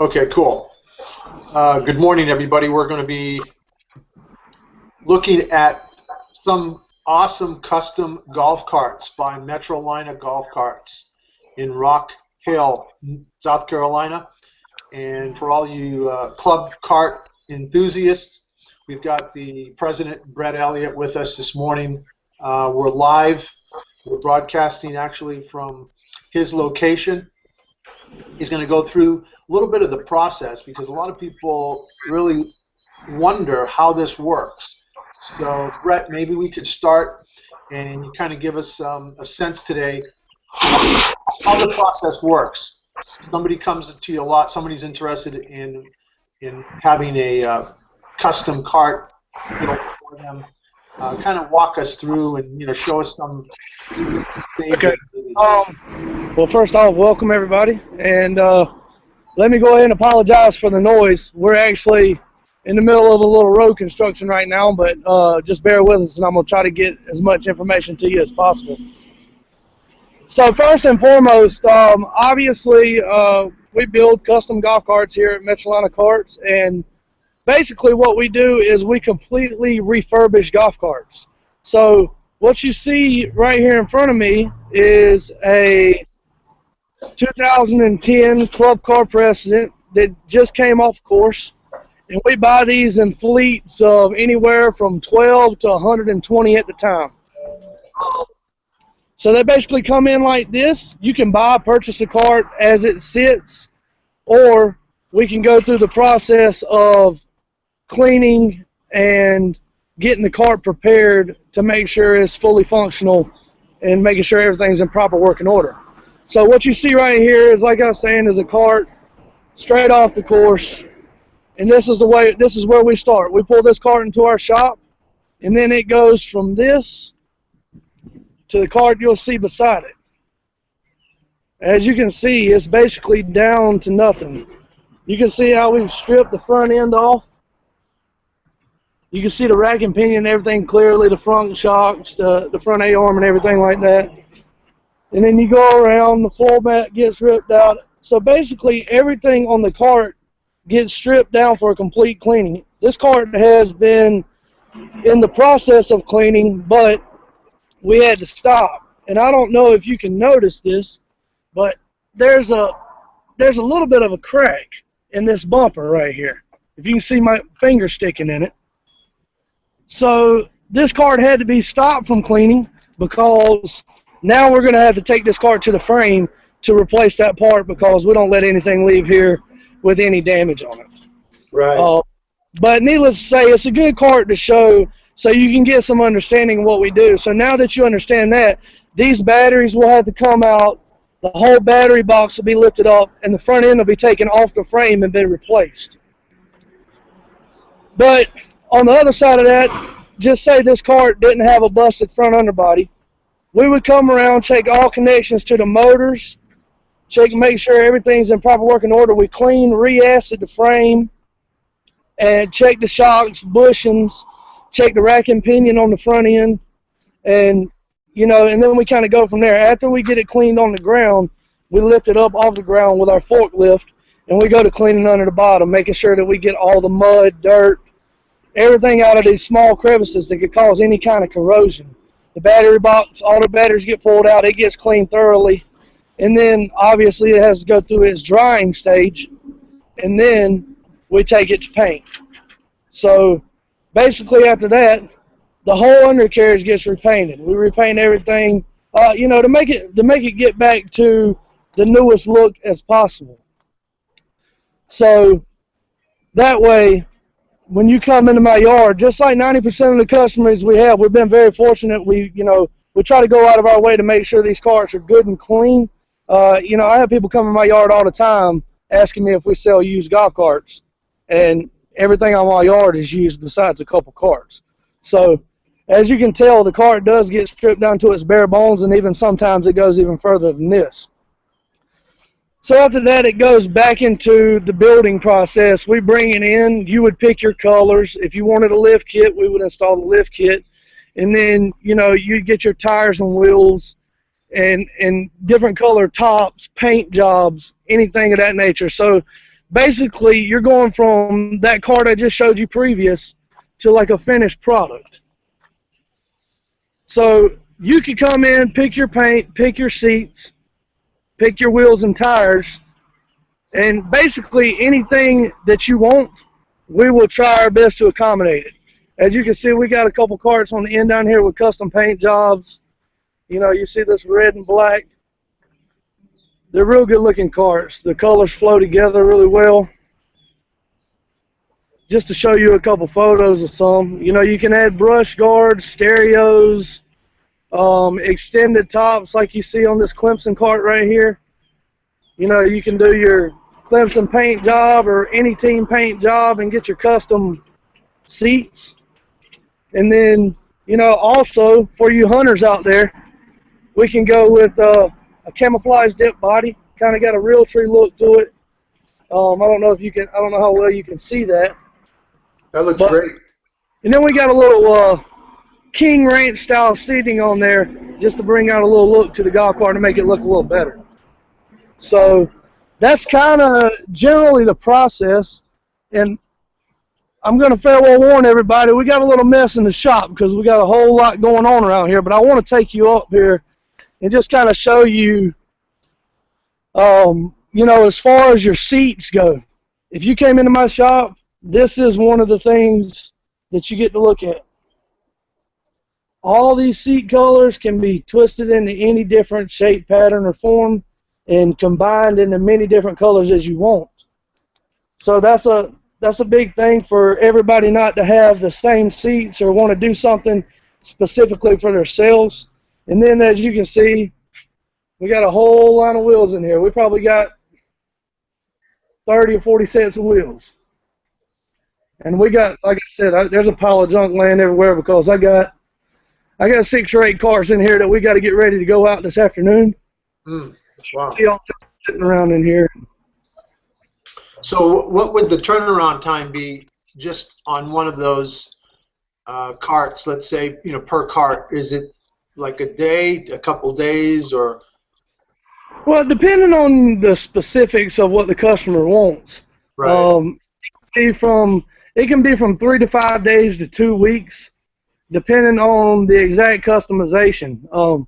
Okay, cool. Good morning, everybody. We're going to be looking at some awesome custom golf carts by Metrolina Golf Carts in Rock Hill, South Carolina. And for all you club cart enthusiasts, we've got the president, Brett Elliott, with us this morning. We're live. We're broadcasting actually from his location. He's going to go through a little bit of the process because a lot of people really wonder how this works. So, Brett, maybe we could start and you kind of give us a sense today how the process works. Somebody comes to you a lot, somebody's interested in having a custom cart built for them. Kind of walk us through and show us some stages. Okay. Well, first off, welcome everybody, and let me go ahead and apologize for the noise. We're actually in the middle of a little road construction right now, but just bear with us, and I'm going to try to get as much information to you as possible. So first and foremost, obviously, we build custom golf carts here at Metrolina Carts, and basically what we do is we completely refurbish golf carts. So what you see right here in front of me is a 2010 Club Car Precedent that just came off course, and we buy these in fleets of anywhere from 12 to 120 at the time. So they basically come in like this. You can purchase a cart as it sits, or we can go through the process of cleaning and getting the cart prepared to make sure it's fully functional and making sure everything's in proper working order. So what you see right here is, like I was saying, is a cart straight off the course, and this is where we start. We pull this cart into our shop, and then it goes from this to the cart you'll see beside it. As you can see, it's basically down to nothing. You can see how we've stripped the front end off. You can see the rack and pinion and everything clearly, the front shocks, the front A-arm and everything like that. And then you go around, the floor mat gets ripped out. So basically everything on the cart gets stripped down for a complete cleaning. This cart has been in the process of cleaning, but we had to stop. And I don't know if you can notice this, but there's a little bit of a crack in this bumper right here. If you can see my finger sticking in it. So this cart had to be stopped from cleaning because now we're going to have to take this cart to the frame to replace that part because we don't let anything leave here with any damage on it. Right. But needless to say, it's a good cart to show so you can get some understanding of what we do. So now that you understand that, these batteries will have to come out, the whole battery box will be lifted up, and the front end will be taken off the frame and be replaced. But on the other side of that, just say this cart didn't have a busted front underbody. We would come around, check all connections to the motors, make sure everything's in proper working order. We clean, re-acid the frame, and check the shocks, bushings, check the rack and pinion on the front end, and and then we kind of go from there. After we get it cleaned on the ground, we lift it up off the ground with our forklift, and we go to cleaning under the bottom, making sure that we get all the mud, dirt, everything out of these small crevices that could cause any kind of corrosion. The battery box, all the batteries get pulled out, it gets cleaned thoroughly, and then obviously it has to go through its drying stage, and then we take it to paint. So basically after that, the whole undercarriage gets repainted. We repaint everything, to make it get back to the newest look as possible. So that way, when you come into my yard, just like 90% of the customers we have, we've been very fortunate. We try to go out of our way to make sure these carts are good and clean. I have people come in my yard all the time asking me if we sell used golf carts, and everything on my yard is used besides a couple carts. So as you can tell, the cart does get stripped down to its bare bones, and even sometimes it goes even further than this. So after that, it goes back into the building process. We bring it in. You would pick your colors. If you wanted a lift kit, we would install the lift kit. And then, you'd get your tires and wheels and different color tops, paint jobs, anything of that nature. So basically you're going from that cart I just showed you previous to like a finished product. So you could come in, pick your paint, pick your seats, pick your wheels and tires, and basically anything that you want, we will try our best to accommodate it. As you can see, we got a couple carts on the end down here with custom paint jobs. You know, you see this red and black. They're real good looking carts. The colors flow together really well. Just to show you a couple photos of some, you know, you can add brush guards, stereos, extended tops like you see on this Clemson cart right here. You know, you can do your Clemson paint job or any team paint job and get your custom seats. And then, you know, also for you hunters out there, we can go with a camouflage dip body. Kind of got a Realtree look to it. I don't know if you can, I don't know how well you can see that. That looks great. And then we got a little King Ranch style seating on there just to bring out a little look to the golf cart to make it look a little better. So that's kind of generally the process. And I'm going to fair well warn everybody, we got a little mess in the shop because we got a whole lot going on around here. But I want to take you up here and just kind of show you, you know, as far as your seats go. If you came into my shop, this is one of the things that you get to look at. All these seat colors can be twisted into any different shape, pattern, or form and combined into many different colors as you want. So that's a big thing for everybody not to have the same seats or want to do something specifically for themselves. And then as you can see, we got a whole line of wheels in here. We probably got 30 or 40 sets of wheels. And we got, like I said, there's a pile of junk laying everywhere because I got 6 or 8 cars in here that we got to get ready to go out this afternoon. Wow. See all sitting around in here. So what would the turnaround time be just on one of those carts, let's say, you know, per cart? Is it like a day, a couple days, or? Well, depending on the specifics of what the customer wants. Right. It can be from 3 to 5 days to 2 weeks, depending on the exact customization.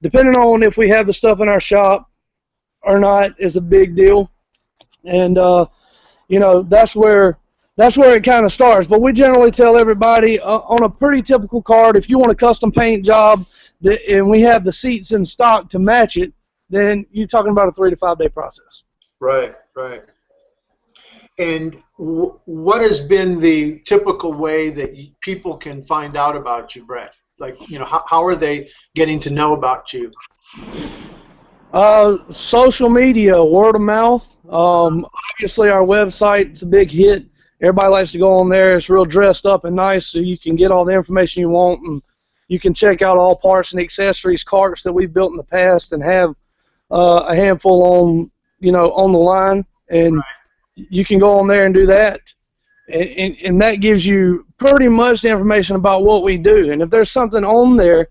Depending on if we have the stuff in our shop or not is a big deal. And, you know, that's where it kind of starts. But we generally tell everybody on a pretty typical cart, if you want a custom paint job and we have the seats in stock to match it, then you're talking about a 3 to 5 day process. Right, right. And what has been the typical way that people can find out about you, Brett? Like, you know, how are they getting to know about you? Social media, word of mouth. Obviously, our website's a big hit. Everybody likes to go on there. It's real dressed up and nice, so you can get all the information you want, and you can check out all parts and accessories, carts that we've built in the past, and have a handful on, you know, on the line, and right. You can go on there and do that, and that gives you pretty much the information about what we do. And if there's something on there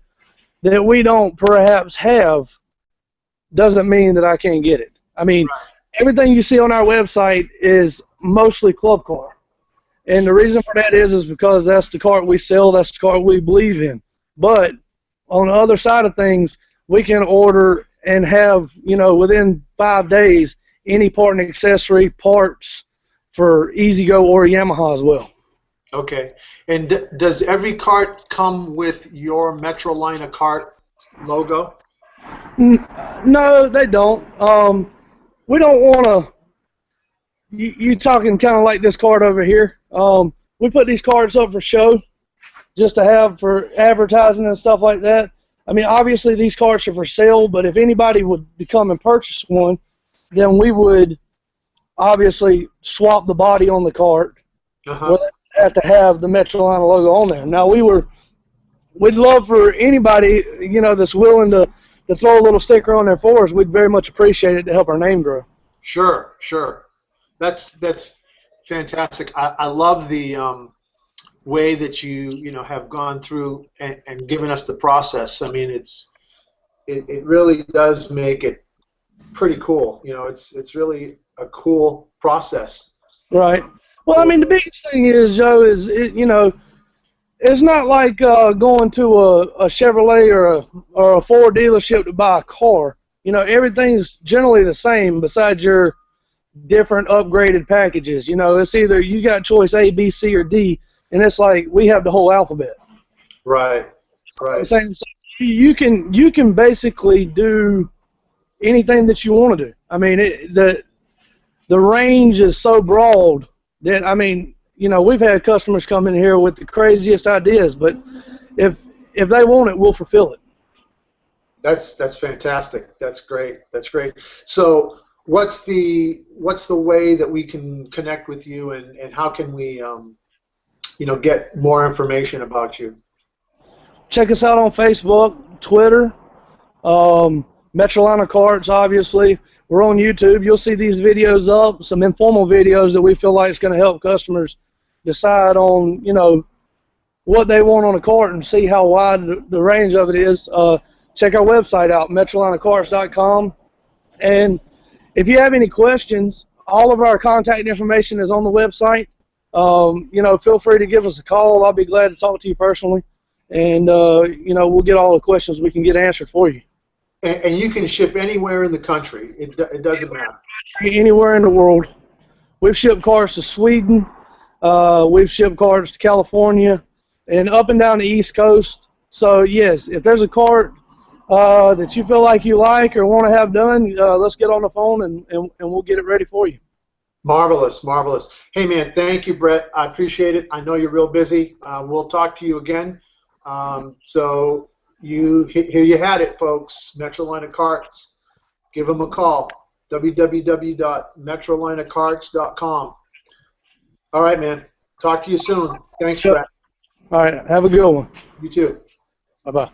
that we don't perhaps have, doesn't mean that I can't get it. I mean, right. Everything you see on our website is mostly club car. And the reason for that is because that's the cart we sell, that's the cart we believe in. But on the other side of things, we can order and have, you know, within 5 days, any part and accessory parts for E-Z-GO or Yamaha as well. Okay. And does every cart come with your Metrolina cart logo? No, they don't. We don't want to. You talking kind of like this cart over here. We put these carts up for show, just to have for advertising and stuff like that. I mean, obviously these carts are for sale, but if anybody would come and purchase one, then we would obviously swap the body on the cart. Where they have to have the Metrolina logo on there. Now we'd love for anybody, you know, that's willing to throw a little sticker on there for us. We'd very much appreciate it to help our name grow. Sure, sure. That's fantastic. I love the way that you know have gone through and given us the process. I mean, it really does make it pretty cool. You know, it's really a cool process. Right. Well, I mean, the biggest thing is, Joe, is it's not like going to a Chevrolet or a Ford dealership to buy a car. Everything's generally the same besides your different upgraded packages. It's either you got choice A, B, C, or D, and it's like we have the whole alphabet. Right. I'm saying, so you can basically do anything that you want to do. I mean, the range is so broad that, I mean, we've had customers come in here with the craziest ideas, but if they want it, we'll fulfill it. That's fantastic. That's great. That's great. So what's the way that we can connect with you, and how can we get more information about you? Check us out on Facebook, Twitter, Metrolina Carts, obviously. We're on YouTube. You'll see these videos up, some informal videos that we feel like is going to help customers decide on, what they want on a cart and see how wide the range of it is. Check our website out, metrolinacarts.com. And if you have any questions, all of our contact information is on the website. Feel free to give us a call. I'll be glad to talk to you personally. And, we'll get all the questions we can get answered for you. And you can ship anywhere in the country. It doesn't matter. Anywhere in the world. We've shipped cars to Sweden. We've shipped cars to California and up and down the East Coast. So, yes, if there's a cart that you feel like you like or want to have done, let's get on the phone and we'll get it ready for you. Marvelous, marvelous. Hey, man, thank you, Brett. I appreciate it. I know you're real busy. We'll talk to you again. So here you had it, folks. Metrolina Carts. Give them a call. www.metrolinacarts.com. All right, man. Talk to you soon. Thanks, Brett. All right. Have a good one. You too. Bye-bye.